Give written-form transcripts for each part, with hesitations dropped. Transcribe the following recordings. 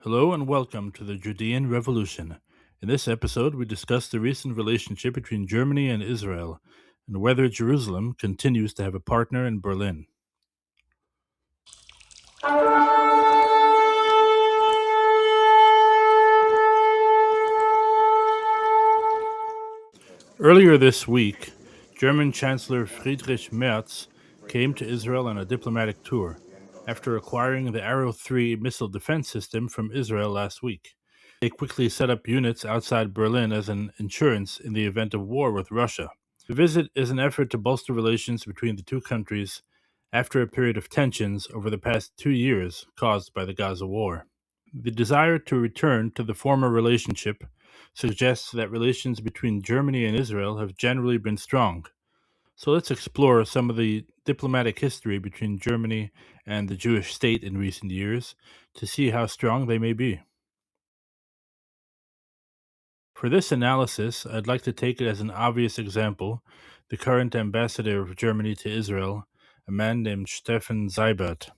Hello and welcome to the Judean Revolution. In this episode, we discuss the recent relationship between Germany and Israel and whether Jerusalem continues to have a partner in Berlin. Earlier this week, German Chancellor Friedrich Merz came to Israel on a diplomatic tour after acquiring the Arrow 3 missile defense system from Israel last week. They quickly set up units outside Berlin as an insurance in the event of war with Russia. The visit is an effort to bolster relations between the two countries after a period of tensions over the past 2 years caused by the Gaza war. The desire to return to the former relationship suggests that relations between Germany and Israel have generally been strong. So let's explore some of the diplomatic history between Germany and the Jewish state in recent years to see how strong they may be. For this analysis, I'd like to take it as an obvious example the current ambassador of Germany to Israel, a man named Stefan Seibert.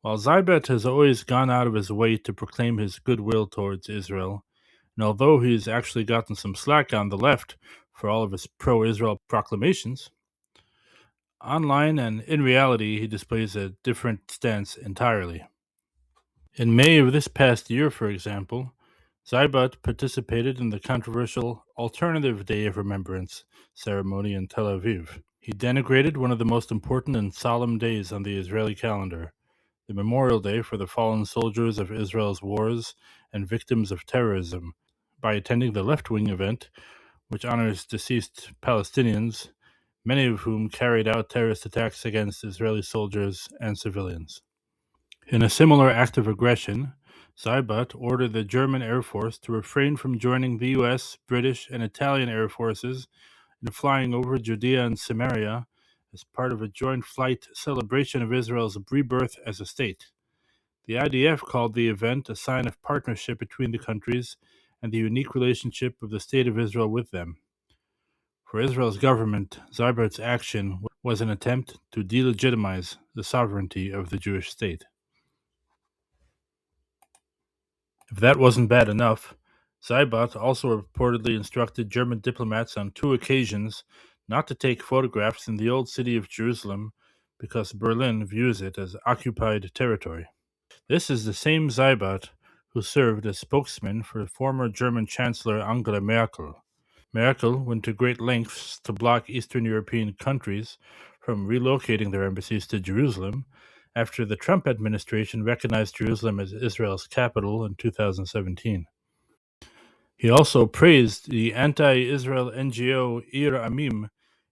While Seibert has always gone out of his way to proclaim his goodwill towards Israel, and although he's actually gotten some slack on the left for all of his pro Israel proclamations, online and in reality he displays a different stance entirely. In May of this past year, for example, Seibert participated in the controversial Alternative Day of Remembrance ceremony in Tel Aviv. He denigrated one of the most important and solemn days on the Israeli calendar, the Memorial Day for the fallen soldiers of Israel's wars and victims of terrorism, by attending the left-wing event, which honors deceased Palestinians, many of whom carried out terrorist attacks against Israeli soldiers and civilians. In a similar act of aggression, Seibert ordered the German Air Force to refrain from joining the US, British, and Italian Air Forces in flying over Judea and Samaria as part of a joint flight celebration of Israel's rebirth as a state. The IDF called the event a sign of partnership between the countries and the unique relationship of the State of Israel with them. For Israel's government, Seibert's action was an attempt to delegitimize the sovereignty of the Jewish state. If that wasn't bad enough, Seibert also reportedly instructed German diplomats on 2 occasions not to take photographs in the old city of Jerusalem because Berlin views it as occupied territory. This is the same Seibert who served as spokesman for former German Chancellor Angela Merkel. Merkel went to great lengths to block Eastern European countries from relocating their embassies to Jerusalem after the Trump administration recognized Jerusalem as Israel's capital in 2017. He also praised the anti-Israel NGO Ir Amim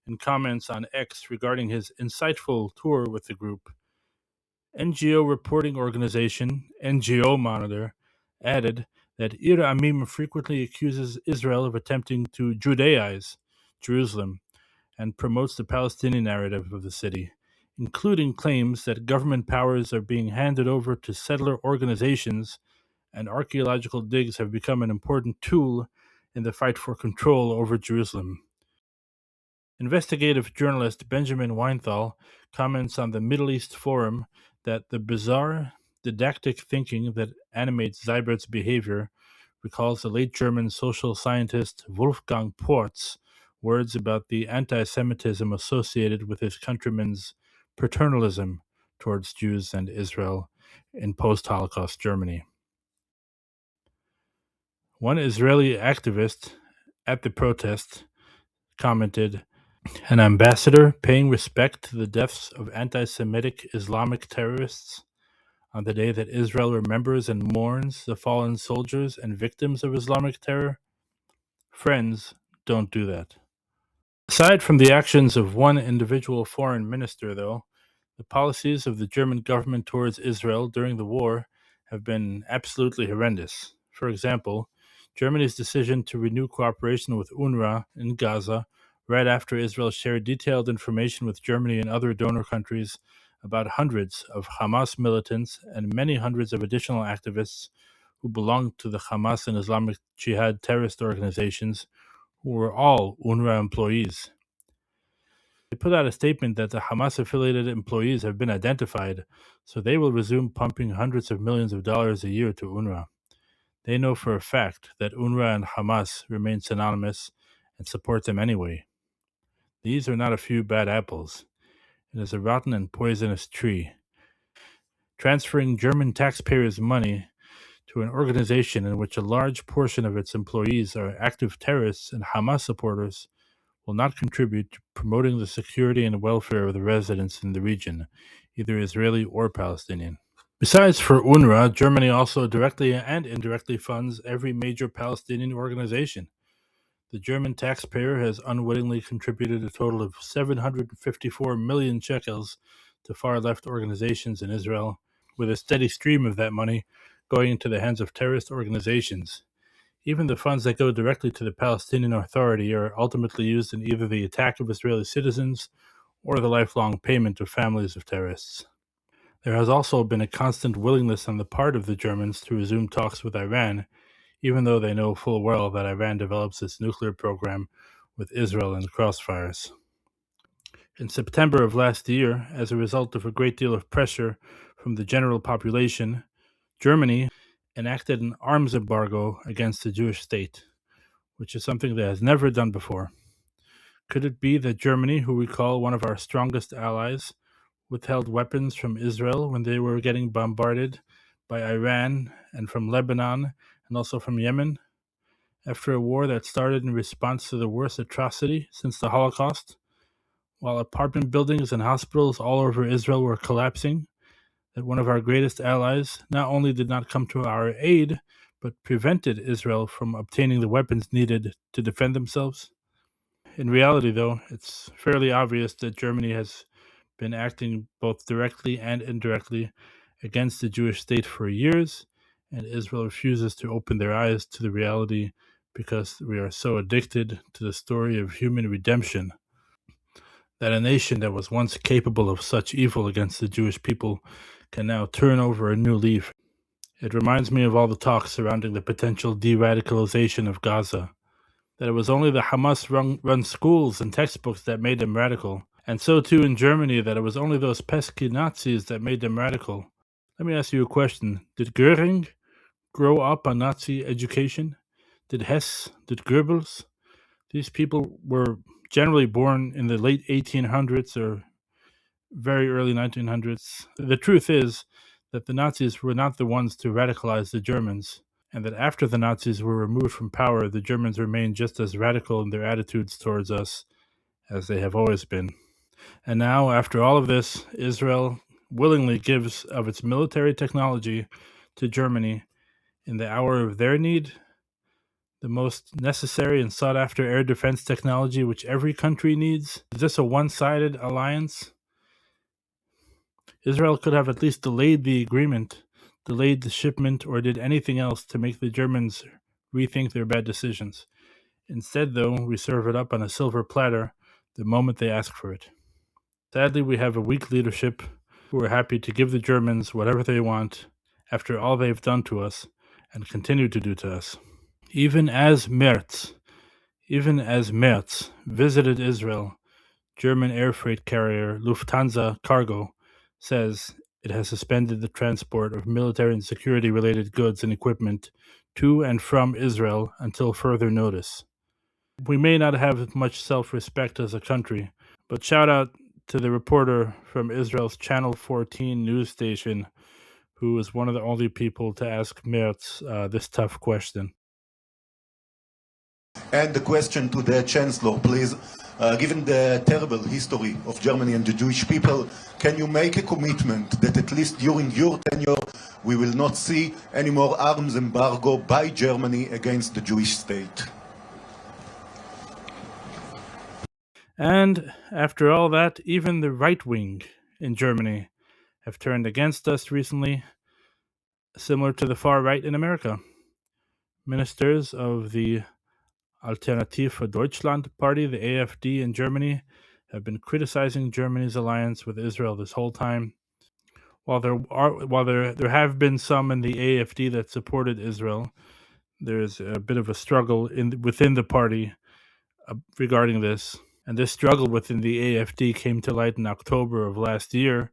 in comments on X regarding his insightful tour with the group. NGO reporting organization NGO Monitor added that Ir Amim frequently accuses Israel of attempting to Judaize Jerusalem and promotes the Palestinian narrative of the city, including claims that government powers are being handed over to settler organizations and archaeological digs have become an important tool in the fight for control over Jerusalem. Investigative journalist Benjamin Weinthal comments on the Middle East Forum that the bizarre, didactic thinking that animates Seibert's behavior recalls the late German social scientist Wolfgang Port's words about the anti-Semitism associated with his countrymen's paternalism towards Jews and Israel in post-Holocaust Germany. One Israeli activist at the protest commented, "An ambassador paying respect to the deaths of anti-Semitic Islamic terrorists on the day that Israel remembers and mourns the fallen soldiers and victims of Islamic terror? Friends, don't do that." Aside from the actions of one individual foreign minister, though, the policies of the German government towards Israel during the war have been absolutely horrendous. For example, Germany's decision to renew cooperation with UNRWA in Gaza right after Israel shared detailed information with Germany and other donor countries about hundreds of Hamas militants and many hundreds of additional activists who belonged to the Hamas and Islamic Jihad terrorist organizations who were all UNRWA employees. They put out a statement that the Hamas-affiliated employees have been identified, so they will resume pumping hundreds of millions of dollars a year to UNRWA. They know for a fact that UNRWA and Hamas remain synonymous and support them anyway. These are not a few bad apples. It is a rotten and poisonous tree. Transferring German taxpayers' money to an organization in which a large portion of its employees are active terrorists and Hamas supporters will not contribute to promoting the security and welfare of the residents in the region, either Israeli or Palestinian. Besides for UNRWA, Germany also directly and indirectly funds every major Palestinian organization. The German taxpayer has unwittingly contributed a total of 754 million shekels to far-left organizations in Israel, with a steady stream of that money going into the hands of terrorist organizations. Even the funds that go directly to the Palestinian Authority are ultimately used in either the attack of Israeli citizens or the lifelong payment of families of terrorists. There has also been a constant willingness on the part of the Germans to resume talks with Iran, even though they know full well that Iran develops its nuclear program with Israel in the crossfires. In September of last year, as a result of a great deal of pressure from the general population, Germany enacted an arms embargo against the Jewish state, which is something that has never done before. Could it be that Germany, who we call one of our strongest allies, withheld weapons from Israel when they were getting bombarded by Iran and from Lebanon and also from Yemen, after a war that started in response to the worst atrocity since the Holocaust, while apartment buildings and hospitals all over Israel were collapsing, that one of our greatest allies not only did not come to our aid, but prevented Israel from obtaining the weapons needed to defend themselves? In reality, though, it's fairly obvious that Germany has been acting both directly and indirectly against the Jewish state for years, and Israel refuses to open their eyes to the reality because we are so addicted to the story of human redemption that a nation that was once capable of such evil against the Jewish people can now turn over a new leaf. It reminds me of all the talk surrounding the potential de-radicalization of Gaza, that it was only the Hamas-run schools and textbooks that made them radical, and so too in Germany that it was only those pesky Nazis that made them radical. Let me ask you a question. Did Göring grow up on Nazi education? Did Hess? Did Goebbels? These people were generally born in the late 1800s or very early 1900s. The truth is that the Nazis were not the ones to radicalize the Germans, and that after the Nazis were removed from power, the Germans remained just as radical in their attitudes towards us as they have always been. And now, after all of this, Israel willingly gives of its military technology to Germany in the hour of their need, the most necessary and sought-after air defense technology which every country needs. Is this a one-sided alliance? Israel could have at least delayed the agreement, delayed the shipment, or did anything else to make the Germans rethink their bad decisions. Instead, though, we serve it up on a silver platter the moment they ask for it. Sadly, we have a weak leadership who are happy to give the Germans whatever they want after all they've done to us and continue to do to us. Even as Merz visited Israel, German air freight carrier Lufthansa Cargo says it has suspended the transport of military and security-related goods and equipment to and from Israel until further notice. We may not have much self-respect as a country, but shout out to the reporter from Israel's Channel 14 news station, who was one of the only people to ask Merz this tough question. And the question to the Chancellor, please. Given the terrible history of Germany and the Jewish people, can you make a commitment that at least during your tenure we will not see any more arms embargo by Germany against the Jewish state? And after all that, even the right wing in Germany have turned against us recently, similar to the far right in America. Ministers of the Alternative für Deutschland party, the AfD in Germany, have been criticizing Germany's alliance with Israel this whole time. While there have been some in the AfD that supported Israel, there is a bit of a struggle within the party regarding this. And this struggle within the AFD came to light in October of last year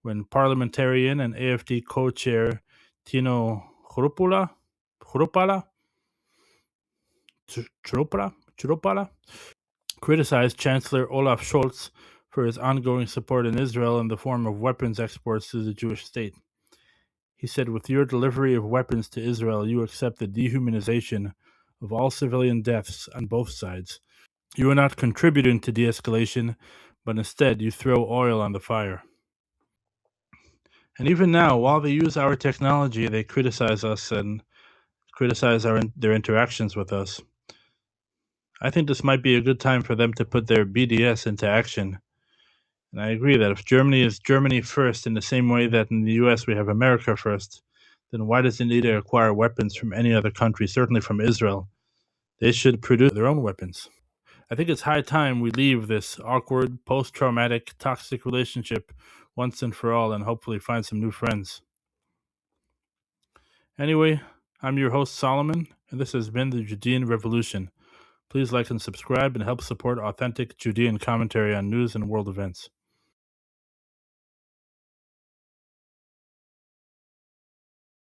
when parliamentarian and AFD co-chair Tino Chrupala Chropala criticized Chancellor Olaf Scholz for his ongoing support in Israel in the form of weapons exports to the Jewish state. He said, "With your delivery of weapons to Israel, you accept the dehumanization of all civilian deaths on both sides. You are not contributing to de-escalation, but instead you throw oil on the fire." And even now, while they use our technology, they criticize us and criticize their interactions with us. I think this might be a good time for them to put their BDS into action. And I agree that if Germany is Germany first in the same way that in the US we have America first, then why does it need to acquire weapons from any other country, certainly from Israel? They should produce their own weapons. I think it's high time we leave this awkward, post-traumatic, toxic relationship once and for all and hopefully find some new friends. Anyway, I'm your host, Solomon, and this has been the Judean Revolution. Please like and subscribe and help support authentic Judean commentary on news and world events.